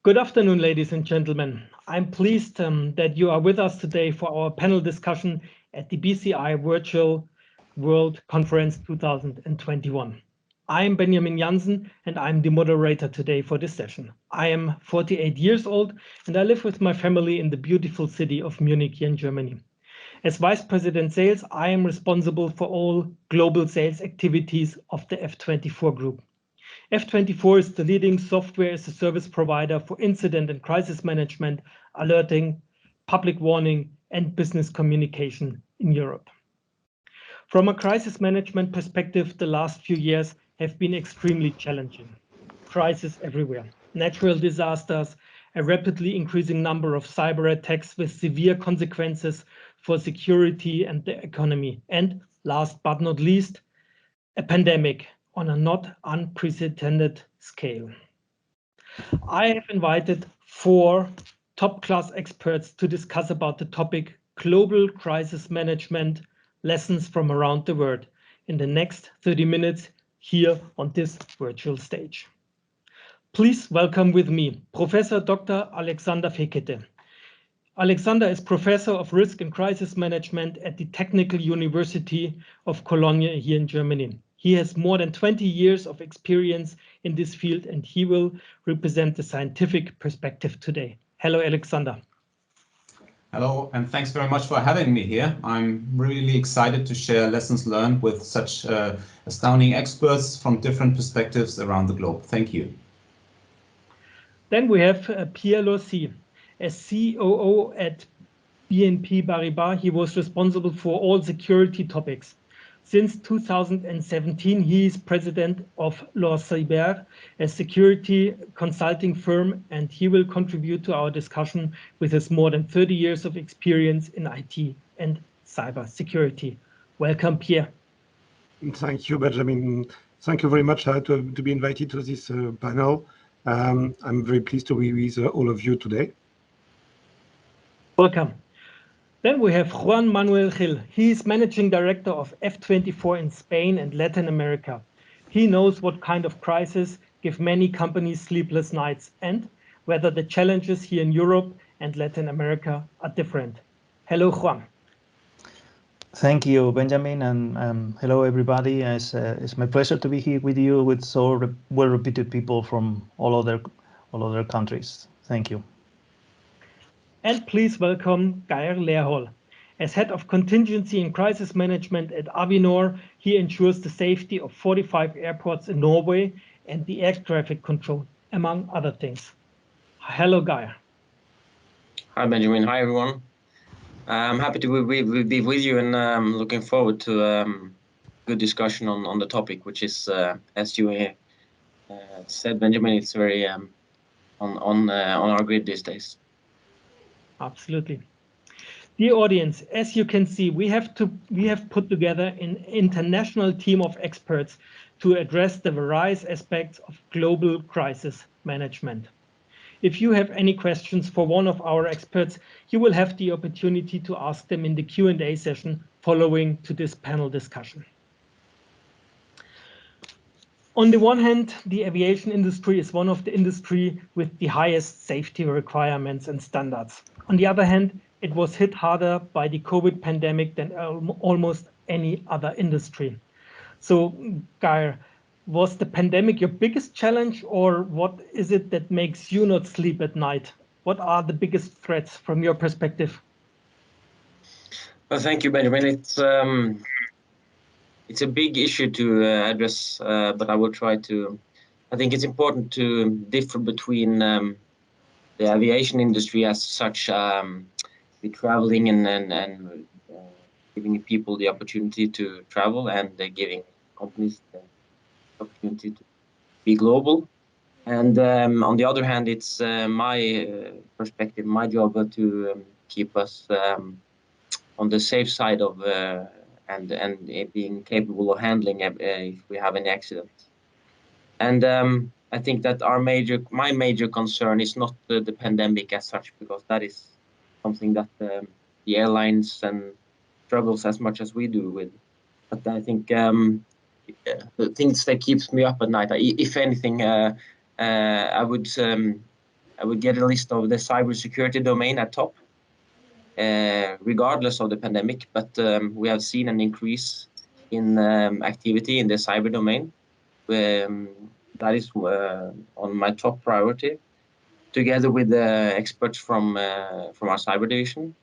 Good afternoon, ladies and gentlemen. I'm pleased that you are with us today for our panel discussion at the BCI Virtual World Conference 2021. I'm Benjamin Jansen, and I'm the moderator today for this session. I am 48 years old, and I live with my family in the beautiful city of Munich here in Germany. As Vice President Sales, I am responsible for all global sales activities of the F24 group. F24 is the leading software as a service provider for incident and crisis management, alerting, public warning, and business communication in Europe. From a crisis management perspective, the last few years have been extremely challenging. Crises everywhere, natural disasters, a rapidly increasing number of cyber attacks with severe consequences for security and the economy, and last but not least, a pandemic on a not unprecedented scale. I have invited 4 top-class experts to discuss about the topic global crisis management lessons from around the world in the next 30 minutes here on this virtual stage. Please welcome with me Professor Dr. Alexander Fekete. Alexander is Professor of Risk and Crisis Management at the Technical University of Cologne here in Germany. He has more than 20 years of experience in this field, and he will represent the scientific perspective today. Hello, Alexander. Hello, and thanks very much for having me here. I'm really excited to share lessons learned with such astounding experts from different perspectives around the globe. Thank you. Then we have Pierre Lemieux, as COO at BNP Paribas. He was responsible for all security topics. Since 2017, he is president of Cyber, a security consulting firm, and he will contribute to our discussion with his more than 30 years of experience in IT and cyber security. Welcome, Pierre. Thank you, Benjamin. Thank you very much to be invited to this panel. I'm very pleased to be with all of you today. Welcome. Then we have Juan Manuel Gil. He is Managing Director of F24 in Spain and Latin America. He knows what kind of crisis give many companies sleepless nights and whether the challenges here in Europe and Latin America are different. Hello, Juan. Thank you, Benjamin, and hello, everybody. It's my pleasure to be here with you with so well-reputed people from all other countries. Thank you. And please welcome Gabriele Lehol. As head of contingency and crisis management at Avinor, he ensures the safety of 45 airports in Norway and the air traffic control, among other things. Hello, Gabriele. Hi, Benjamin. Hi, everyone. I'm happy to be with you, and I'm looking forward to good discussion on the topic, which is, as you said, Benjamin, it's very on our grid these days. Absolutely. Dear audience, as you can see, we have put together an international team of experts to address the various aspects of global crisis management. If you have any questions for one of our experts, you will have the opportunity to ask them in the Q&A session following to this panel discussion. On the one hand, the aviation industry is one of the industries with the highest safety requirements and standards. On the other hand, it was hit harder by the COVID pandemic than almost any other industry. So, Geir, was the pandemic your biggest challenge, or what is it that makes you not sleep at night? What are the biggest threats from your perspective? Well, thank you, Benjamin. It's a big issue to address, but I will try to. I think it's important to differ between the aviation industry as such, the traveling and giving people the opportunity to travel, and giving companies the opportunity to be global. And on the other hand, it's my perspective, my job to keep us on the safe side of and being capable of handling if we have an accident. And I think that my major concern is not the pandemic as such, because that is something that the airlines and struggles as much as we do with. But I think the things that keeps me up at night, if anything, I would would get a list of the cybersecurity domain at top, regardless of the pandemic. But we have seen an increase in activity in the cyber domain. That is on my top priority, together with the experts from our cyber division.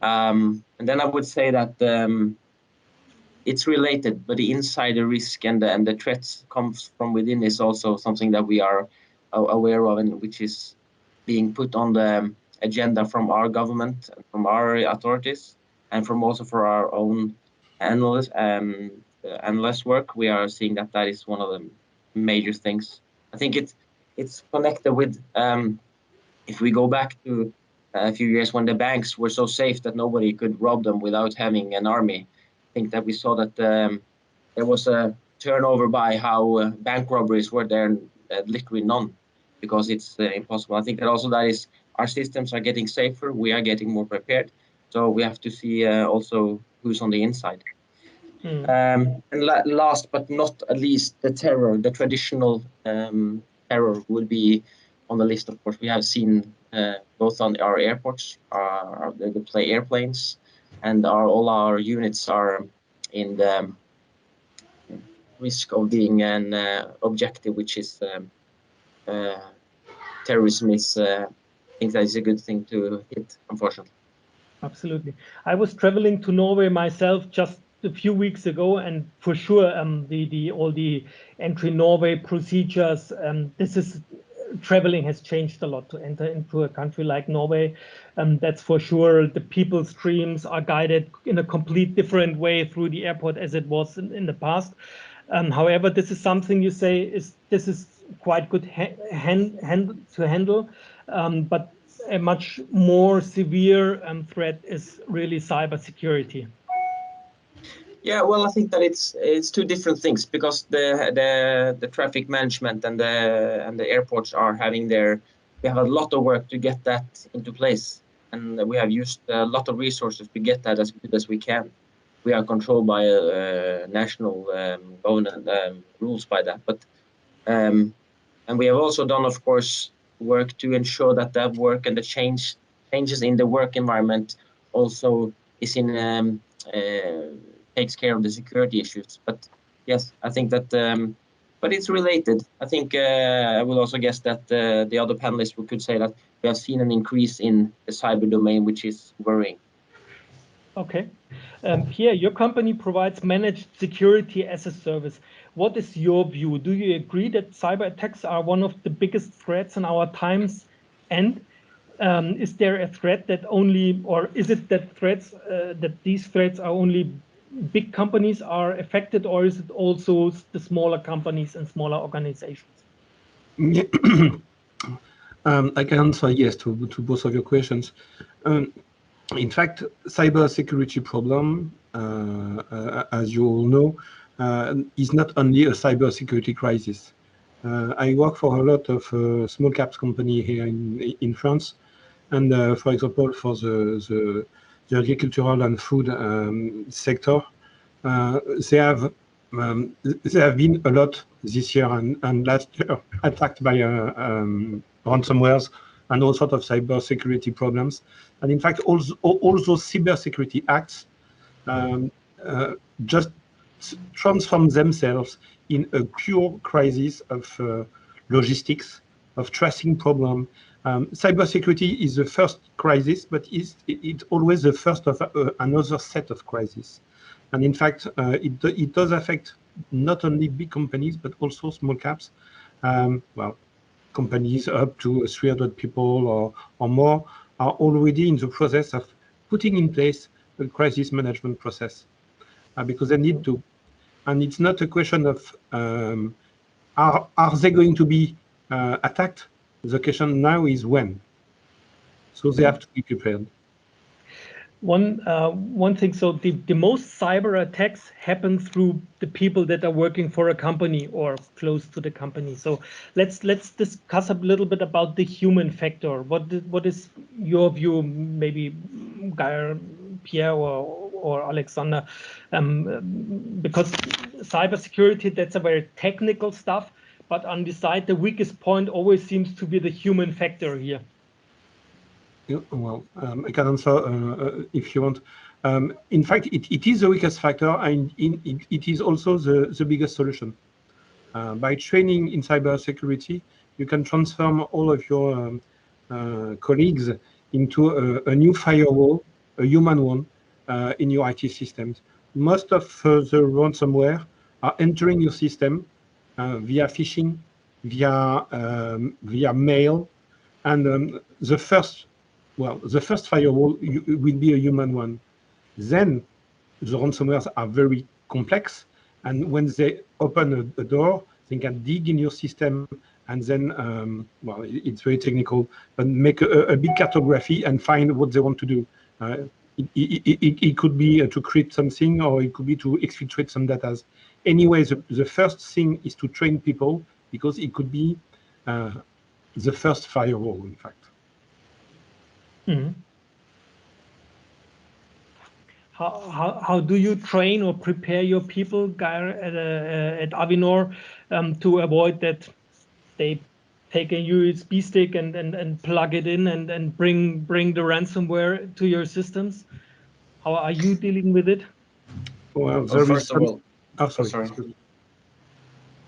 And then I would say that it's related, but the insider risk and the threats comes from within is also something that we are aware of, and which is being put on the agenda from our government, from our authorities, and from also for our own analyst work. We are seeing that is one of the major things. I think it's connected with if we go back to a few years when the banks were so safe that nobody could rob them without having an army. I think that we saw that there was a turnover by how bank robberies were there, literally none, because it's impossible. I think that also that is our systems are getting safer. We are getting more prepared. So we have to see also who's on the inside. And last but not least, the terror, the traditional terror would be on the list. Of course, we have seen both on our airports, the airplanes, and all our units are in the risk of being an objective, which is terrorism. Is I think that is a good thing to hit, unfortunately. Absolutely. I was traveling to Norway myself just a few weeks ago, and for sure, all the entry Norway procedures. Traveling has changed a lot to enter into a country like Norway. That's for sure. The people streams are guided in a complete different way through the airport as it was in the past. However, this is something you say this is quite good to handle, but a much more severe threat is really cybersecurity. Yeah, well, I think that it's two different things, because the traffic management and the airports are having we have a lot of work to get that into place, and we have used a lot of resources to get that as good as we can. We are controlled by national government rules by that, but and we have also done, of course, work to ensure that work and the changes in the work environment also is in takes care of the security issues. But yes, I think that, but it's related. I think I will also guess that the other panelists could say that we have seen an increase in the cyber domain, which is worrying. Okay. Pierre, your company provides managed security as a service. What is your view? Do you agree that cyber attacks are one of the biggest threats in our times? And is there a threat that only, or is it that these threats are only big companies are affected, or is it also the smaller companies and smaller organizations? Yeah. I can answer yes to both of your questions. In fact, cybersecurity problem, as you all know, is not only a cybersecurity crisis. I work for a lot of small caps company here in France, and for example, for the agricultural and food sector, there have been a lot this year and last year attacked by ransomwares and all sorts of cybersecurity problems. And in fact, all those cybersecurity acts just transform themselves in a pure crisis of logistics, of tracing problem. Cybersecurity is the first crisis, but it's always the first of another set of crises. And in fact, it does affect not only big companies, but also small caps. Well, companies up to 300 people or more are already in the process of putting in place a crisis management process because they need to. And it's not a question of are they going to be attacked? The question now is when. So they have to be prepared. One thing, so the most cyber attacks happen through the people that are working for a company or close to the company. So let's discuss a little bit about the human factor. What is your view, maybe Pierre or Alexander? Because cybersecurity, that's a very technical stuff, but on the side, the weakest point always seems to be the human factor here. Yeah, well, I can answer if you want. In fact, it is the weakest factor, and it is also the biggest solution. By training in cybersecurity, you can transform all of your colleagues into a new firewall, a human one, in your IT systems. Most of the ransomware are entering your system via phishing, via mail, and the first firewall will be a human one. Then the ransomwares are very complex, and when they open a door, they can dig in your system, and then, well, it's very technical, but make a big cartography and find what they want to do. It could be to create something, or it could be to exfiltrate some data. Anyway, the first thing is to train people, because it could be the first firewall, in fact. Mm-hmm. How do you train or prepare your people, Guy, at Avinor, to avoid that they take a USB stick and plug it in and bring the ransomware to your systems? How are you dealing with it? Well, First of all, sorry.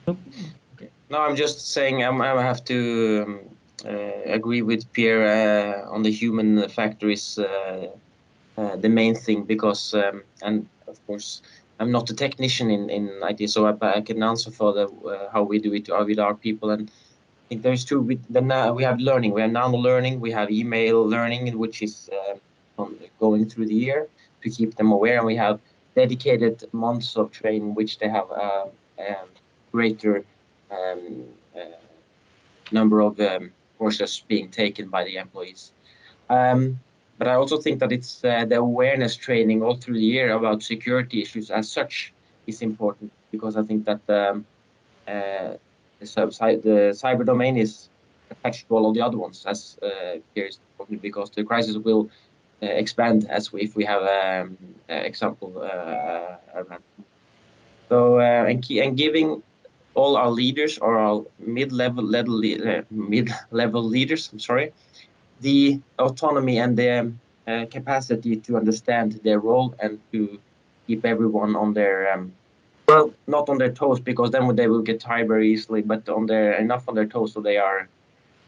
Okay. No, I'm just saying I have to agree with Pierre on the human factor is the main thing, because and of course I'm not a technician in IT, so I can answer for the how we do it with our people. And I think there's two. We have learning, we have nano learning, we have email learning, which is going through the year to keep them aware, and we have dedicated months of training which they have greater number of courses being taken by the employees. But I also think that it's the awareness training all through the year about security issues as such is important, because I think that the cyber domain is attached to all of the other ones, as Pierre is talking, because the crisis will expand if we have example around. So and giving all our leaders, or our mid-level leaders, I'm sorry, the autonomy and the capacity to understand their role and to keep everyone on their well, not on their toes, because then they will get tired very easily, but enough on their toes so they are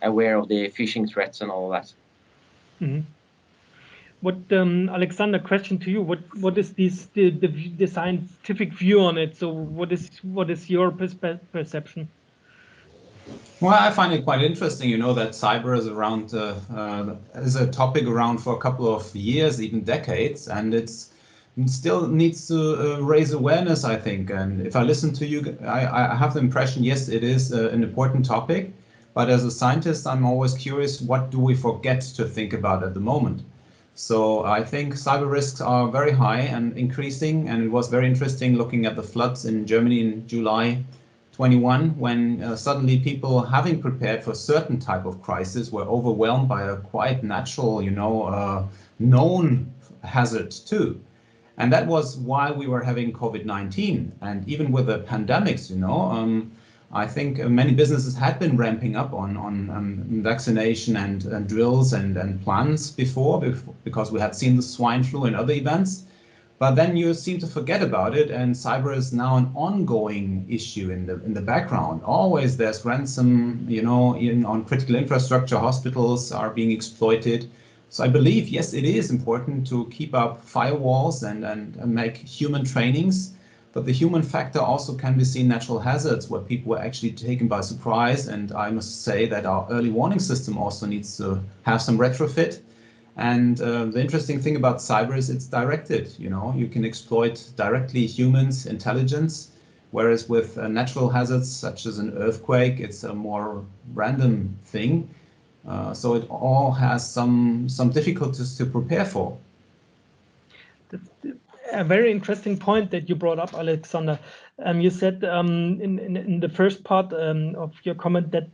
aware of the phishing threats and all that. Mm-hmm. What, Alexander, question to you? What is the scientific view on it? So what is your perception? Well, I find it quite interesting, you know, that cyber is around is a topic around for a couple of years, even decades, and it still needs to raise awareness, I think. And if I listen to you, I have the impression, yes, it is an important topic, but as a scientist, I'm always curious, what do we forget to think about at the moment? So I think cyber risks are very high and increasing, and it was very interesting looking at the floods in Germany in July 21, when suddenly people, having prepared for a certain type of crisis, were overwhelmed by a quite natural, you know, known hazard too. And that was while we were having COVID-19. And even with the pandemics, you know, I think many businesses had been ramping up on vaccination and drills and plans before, because we had seen the swine flu and other events. But then you seem to forget about it, and cyber is now an ongoing issue in the background. Always there's ransom, you know, on critical infrastructure, hospitals are being exploited. So I believe, yes, it is important to keep up firewalls and make human trainings, but the human factor also can be seen natural hazards where people were actually taken by surprise. And I must say that our early warning system also needs to have some retrofit. And the interesting thing about cyber is it's directed, you know, you can exploit directly humans' intelligence, whereas with natural hazards such as an earthquake, it's a more random thing. So it all has some difficulties to prepare for. That's a very interesting point that you brought up, Alexander. You said in the first part of your comment that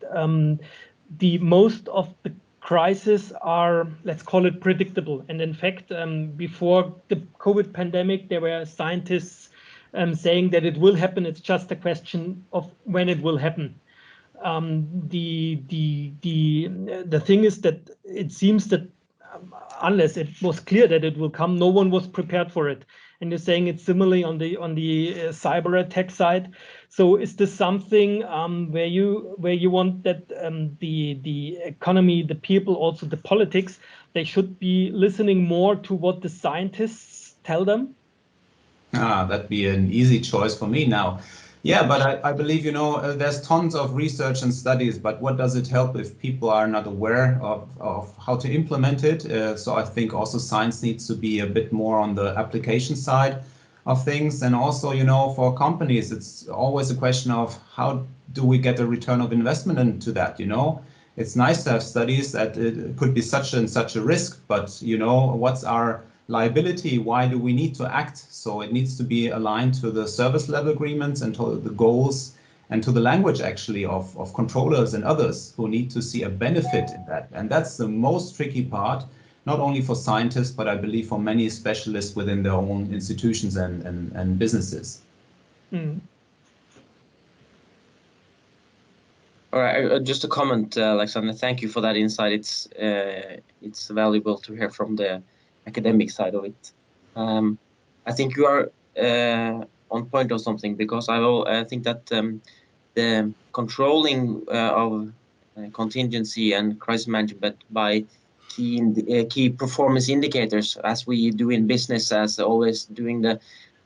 the most of the crises are, let's call it, predictable. And in fact, before the COVID pandemic, there were scientists saying that it will happen. It's just a question of when it will happen. the thing is that it seems that unless it was clear that it will come, no one was prepared for it. And you're saying it's similarly on the cyber attack side. So is this something where you want that the economy, the people, also the politics, they should be listening more to what the scientists tell them? That'd be an easy choice for me now. Yeah, but I believe, there's tons of research and studies, but what does it help if people are not aware of how to implement it? So I think also science needs to be a bit more on the application side of things. And also, for companies, it's always a question of how do we get a return of investment into that, It's nice to have studies that it could be such and such a risk, but, what's our liability? Why do we need to act? So it needs to be aligned to the service level agreements and to the goals and to the language actually of controllers and others who need to see a benefit in that. And that's the most tricky part, not only for scientists, but I believe for many specialists within their own institutions and businesses. Mm. All right, just a comment, Alexander. Thank you for that insight. It's valuable to hear from the academic side of it. I think you are on point of something, because I think that the controlling of contingency and crisis management by key performance indicators, as we do in business, as always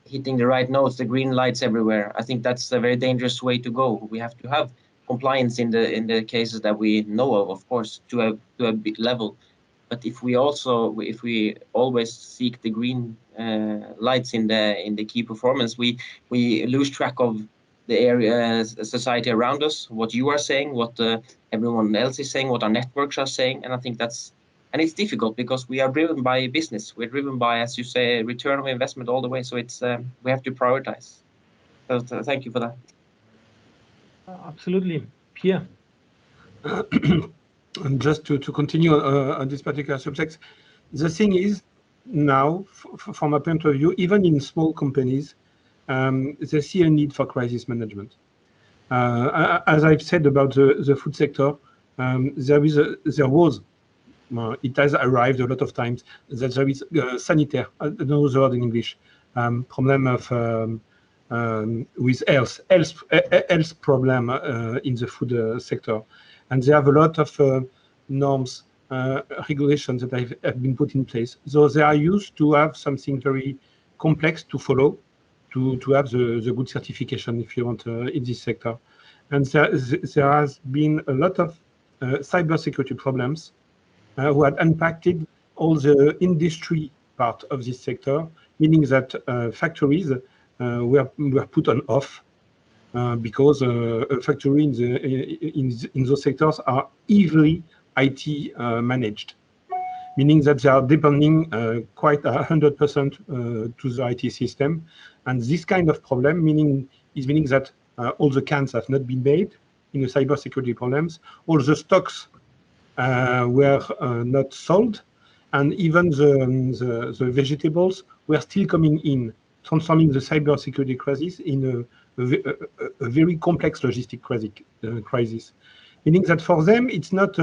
hitting the right notes, the green lights everywhere. I think that's a very dangerous way to go. We have to have compliance in the cases that we know of course, to a big level. But if we always seek the green lights in the key performance, we lose track of the area, society around us, what you are saying, what everyone else is saying, what our networks are saying, and I think it's difficult because we are driven by business. We're driven by, as you say, return of investment all the way. So it's we have to prioritize. So thank you for that. Absolutely, Pierre. And just to continue on this particular subject, the thing is now, from my point of view, even in small companies, they see a need for crisis management. As I've said about the food sector, it has arrived a lot of times that there is sanitaire, I don't know the word in English, problem of with health problem in the food sector. And they have a lot of norms, regulations that have been put in place. So they are used to have something very complex to follow, to have the good certification, if you want, in this sector. And there has been a lot of cybersecurity problems who had impacted all the industry part of this sector, meaning that factories were put on off because a factory in those sectors are heavily IT managed, meaning that they are depending quite 100% to the IT system. And this kind of problem meaning that all the cans have not been made in the cybersecurity problems, all the stocks were not sold, and even the vegetables were still coming in, transforming the cybersecurity crisis in a very complex logistic crisis. Meaning that for them, it's not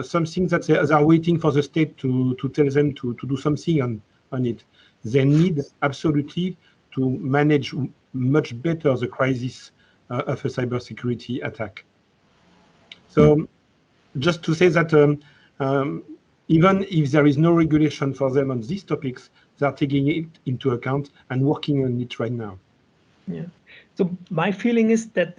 something that they are waiting for the state to tell them to do something on it. They need absolutely to manage much better the crisis of a cybersecurity attack. So just to say that even if there is no regulation for them on these topics, they are taking it into account and working on it right now. Yeah. So my feeling is that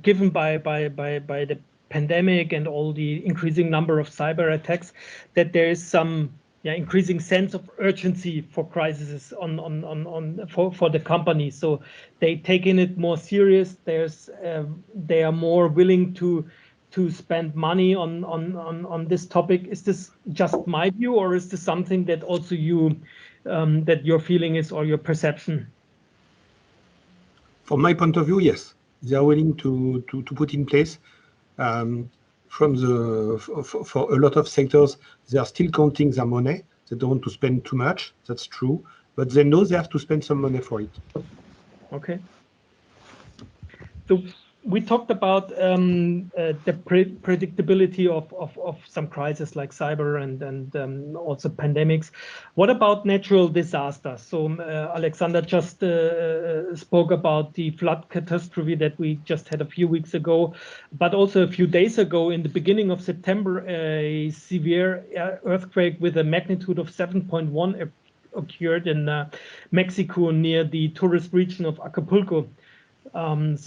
given by the pandemic and all the increasing number of cyber attacks, that there is some increasing sense of urgency for crises for the company. So they take it more serious. They are more willing to spend money on this topic. Is this just my view, or is this something that also that your feeling is, or your perception? From my point of view, yes, they are willing to put in place. For a lot of sectors, they are still counting their money. They don't want to spend too much. That's true, but they know they have to spend some money for it. Okay. So we talked about the predictability of some crises like cyber and also pandemics. What about natural disasters? So Alexander just spoke about the flood catastrophe that we just had a few weeks ago, but also a few days ago, in the beginning of September, a severe earthquake with a magnitude of 7.1 occurred in Mexico near the tourist region of Acapulco. Juan,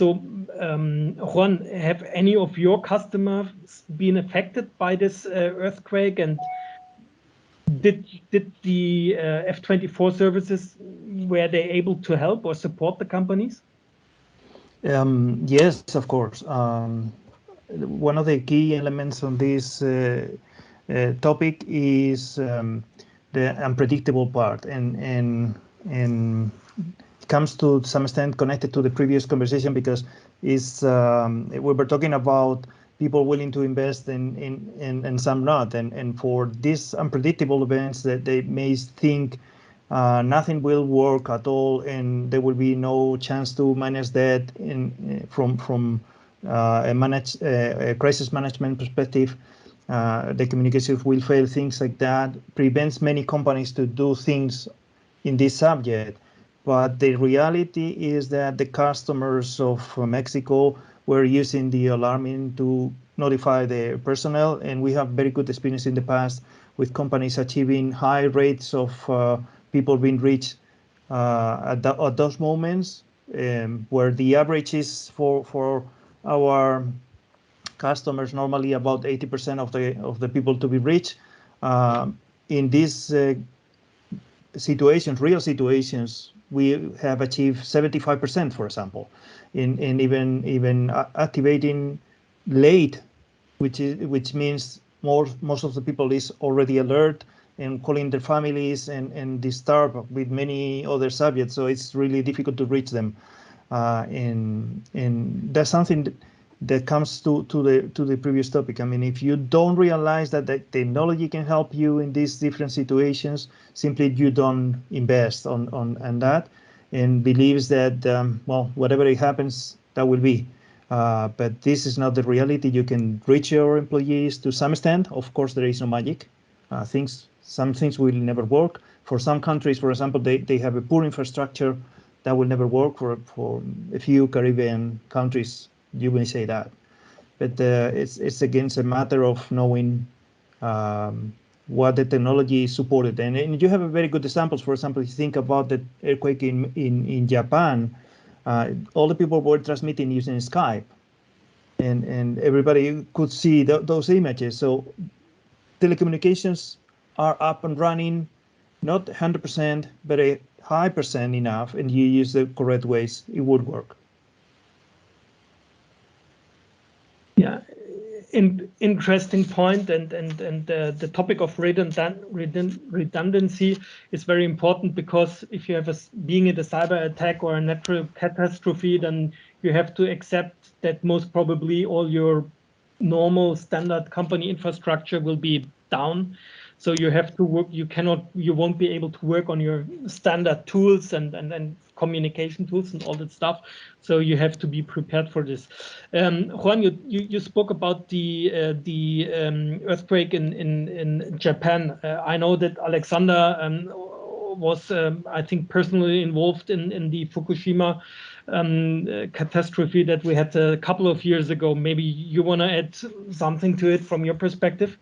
have any of your customers been affected by this earthquake, and did the F24 services, were they able to help or support the companies? Yes, of course. One of the key elements on this topic is the unpredictable part, and it comes to some extent connected to the previous conversation, because it's we were talking about people willing to invest and some not, and for these unpredictable events that they may think nothing will work at all, and there will be no chance to manage that from a crisis management perspective. The communications will fail, things like that prevents many companies to do things in this subject. But the reality is that the customers of Mexico were using the alarming to notify the personnel, and we have very good experience in the past with companies achieving high rates of people being reached at those moments, where the average is for our customers normally about 80% of the people to be reached. In these situations, real situations, we have achieved 75%, for example, in even activating late, which means most of the people is already alert and calling their families and disturbed with many other subjects. So it's really difficult to reach them. And that's something that comes to the previous topic. I mean, if you don't realize that the technology can help you in these different situations, simply you don't invest on that, and believes that well, whatever it happens, that will be. But this is not the reality. You can reach your employees to some extent. Of course, there is no magic. Some things will never work. For some countries, for example, they have a poor infrastructure that will never work. For a few Caribbean countries, you may say that, but it's again a matter of knowing what the technology is supported. And you have a very good examples. For example, if you think about the earthquake in Japan, all the people were transmitting using Skype, and everybody could see those images. So telecommunications are up and running, not 100%, but a high percent enough, and you use the correct ways, it would work. Yeah, interesting point, and the topic of redundancy is very important, because if you have being it a cyber attack or a natural catastrophe, then you have to accept that most probably all your normal standard company infrastructure will be down. So you have to work. You won't be able to work on your standard tools and communication tools and all that stuff. So you have to be prepared for this. Juan, you spoke about the earthquake in Japan. I know that Alexander was, I think, personally involved in the Fukushima catastrophe that we had a couple of years ago. Maybe you want to add something to it from your perspective?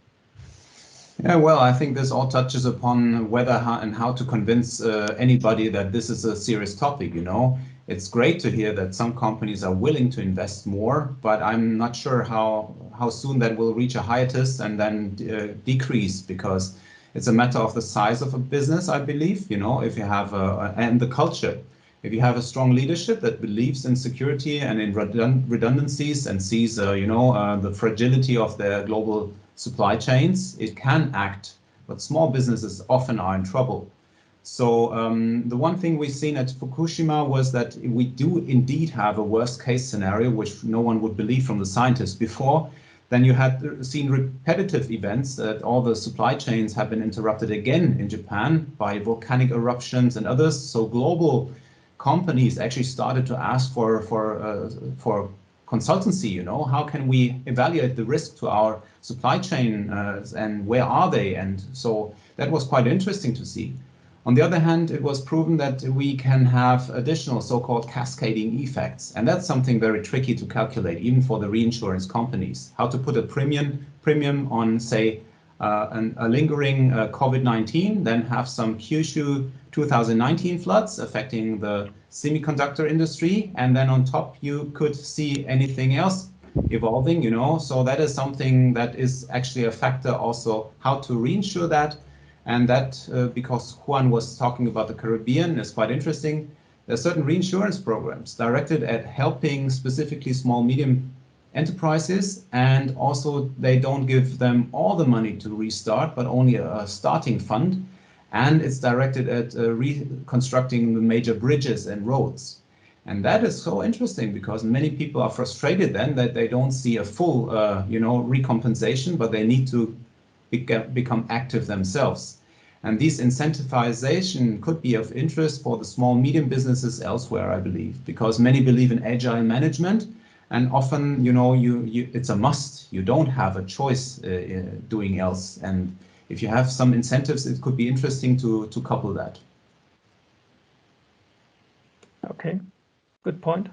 Yeah, well, I think this all touches upon whether and how to convince anybody that this is a serious topic. You know, it's great to hear that some companies are willing to invest more, but I'm not sure how soon that will reach a hiatus and then decrease, because it's a matter of the size of a business, I believe. You know, if you have and the culture. If you have a strong leadership that believes in security and in redundancies and sees, the fragility of their global supply chains, it can act. But small businesses often are in trouble. So the one thing we've seen at Fukushima was that we do indeed have a worst case scenario, which no one would believe from the scientists before. Then you had seen repetitive events that all the supply chains have been interrupted again in Japan by volcanic eruptions and others. So global companies actually started to ask for consultancy, you know, how can we evaluate the risk to our supply chain and where are they? And so that was quite interesting to see. On the other hand, it was proven that we can have additional so-called cascading effects. And that's something very tricky to calculate, even for the reinsurance companies. How to put a premium on, say, a lingering COVID-19, then have some Kyushu 2019 floods affecting the semiconductor industry. And then on top, you could see anything else evolving, you know. So that is something that is actually a factor also, how to reinsure that. And that, because Juan was talking about the Caribbean, is quite interesting. There are certain reinsurance programs directed at helping specifically small, medium enterprises, and also they don't give them all the money to restart, but only a starting fund. And it's directed at reconstructing the major bridges and roads. And that is so interesting because many people are frustrated then that they don't see a full, recompensation, but they need to become active themselves. And this incentivization could be of interest for the small, medium businesses elsewhere, I believe, because many believe in agile management. And often, you know, it's a must. You don't have a choice doing else. And if you have some incentives, it could be interesting to couple that. Okay, good point.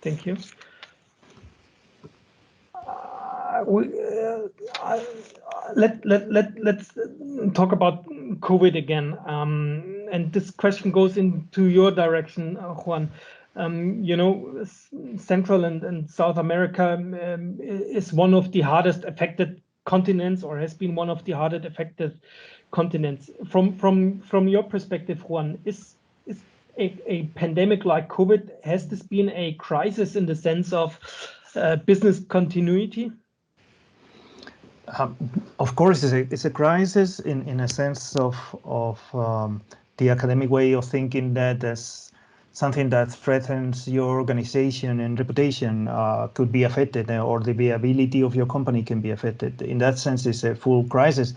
Thank you. Let's talk about COVID again. And this question goes into your direction, Juan. Central and South America is one of the hardest affected continents, or has been one of the hardest affected continents. From your perspective, Juan, is a pandemic like COVID, has this been a crisis in the sense of business continuity? Of course, it's a crisis in a sense of the academic way of thinking that as something that threatens your organization and reputation could be affected, or the viability of your company can be affected. In that sense, it's a full crisis.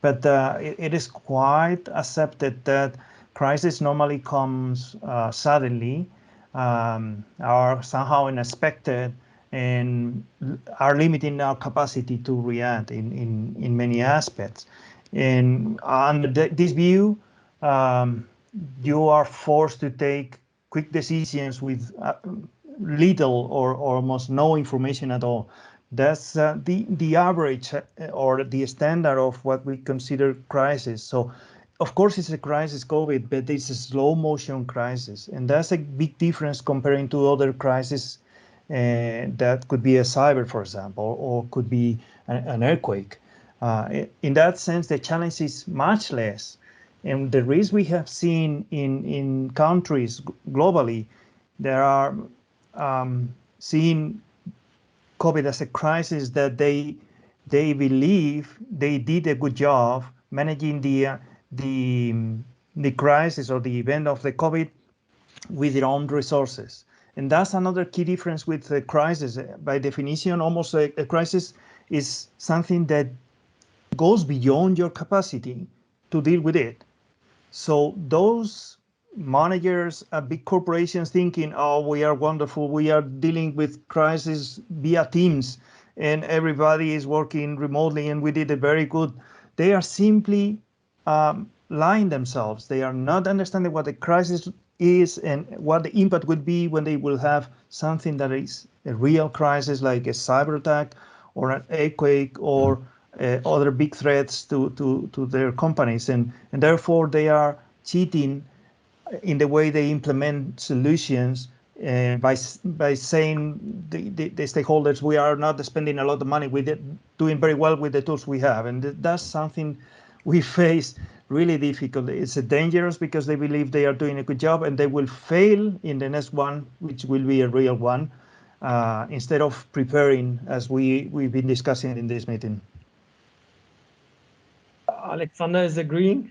But it is quite accepted that crisis normally comes suddenly, are somehow unexpected, and are limiting our capacity to react in many aspects. And under this view, you are forced to take quick decisions with little or almost no information at all. That's the average or the standard of what we consider crisis. So, of course, it's a crisis, COVID, but it's a slow motion crisis. And that's a big difference comparing to other crises that could be a cyber, for example, or could be an earthquake. In that sense, the challenge is much less. And the risk we have seen in countries globally, there are seeing COVID as a crisis that they believe they did a good job managing the crisis or the event of the COVID with their own resources. And that's another key difference with the crisis. By definition, almost a crisis is something that goes beyond your capacity to deal with it. So those managers at big corporations thinking, oh, we are wonderful, we are dealing with crisis via Teams, and everybody is working remotely, and we did it very good. They are simply lying themselves. They are not understanding what the crisis is and what the impact would be when they will have something that is a real crisis, like a cyber attack or an earthquake or other big threats to their companies. And therefore, they are cheating in the way they implement solutions by saying the stakeholders, we are not spending a lot of money, we're doing very well with the tools we have. And that's something we face really difficult. It's dangerous because they believe they are doing a good job and they will fail in the next one, which will be a real one, instead of preparing as we've been discussing in this meeting. Alexander is agreeing.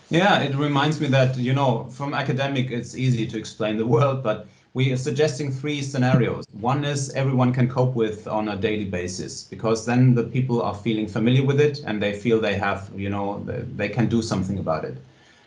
Yeah, it reminds me that, you know, from academic, it's easy to explain the world, but we are suggesting 3 scenarios. One is everyone can cope with on a daily basis, because then the people are feeling familiar with it and they feel they have, you know, they can do something about it.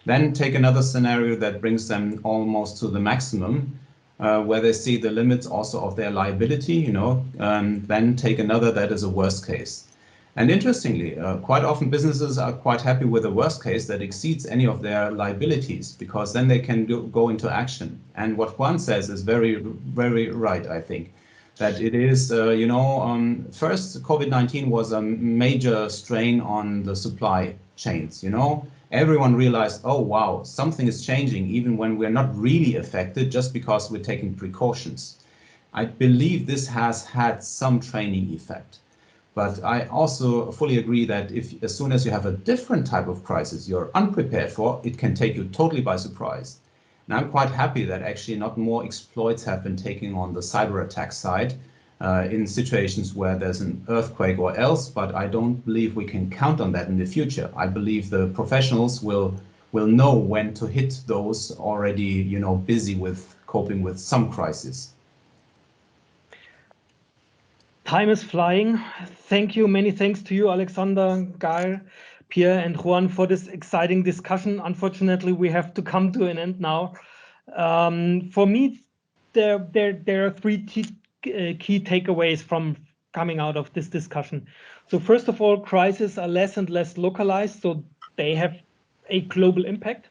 Then take another scenario that brings them almost to the maximum, where they see the limits also of their liability, you know, and then take another that is a worst case. And interestingly, quite often businesses are quite happy with the worst case that exceeds any of their liabilities, because then they can go into action. And what Juan says is very, very right, I think, that it is, first COVID-19 was a major strain on the supply chains, you know. Everyone realized, oh, wow, something is changing, even when we're not really affected, just because we're taking precautions. I believe this has had some training effect. But I also fully agree that if, as soon as you have a different type of crisis you're unprepared for, it can take you totally by surprise. And I'm quite happy that actually not more exploits have been taken on the cyber attack side in situations where there's an earthquake or else, but I don't believe we can count on that in the future. I believe the professionals will know when to hit those already, you know, busy with coping with some crisis. Time is flying. Thank you. Many thanks to you, Alexander, Guy, Pierre, and Juan for this exciting discussion. Unfortunately, we have to come to an end now. For me, there are three key takeaways from coming out of this discussion. So first of all, crises are less and less localized, so they have a global impact.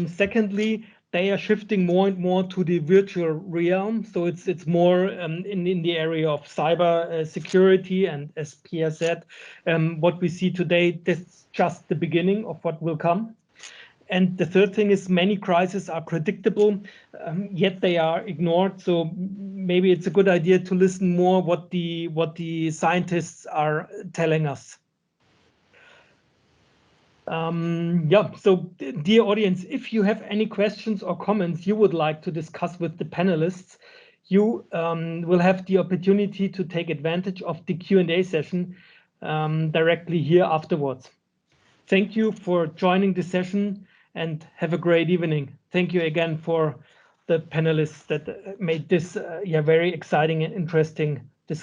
Secondly, they are shifting more and more to the virtual realm. So it's more in the area of cyber security. And as Pierre said, what we see today, this is just the beginning of what will come. And the third thing is many crises are predictable, yet they are ignored. So maybe it's a good idea to listen more what the scientists are telling us. So dear audience, if you have any questions or comments you would like to discuss with the panelists, you will have the opportunity to take advantage of the Q&A session directly here afterwards. Thank you for joining the session and have a great evening. Thank you again for the panelists that made this very exciting and interesting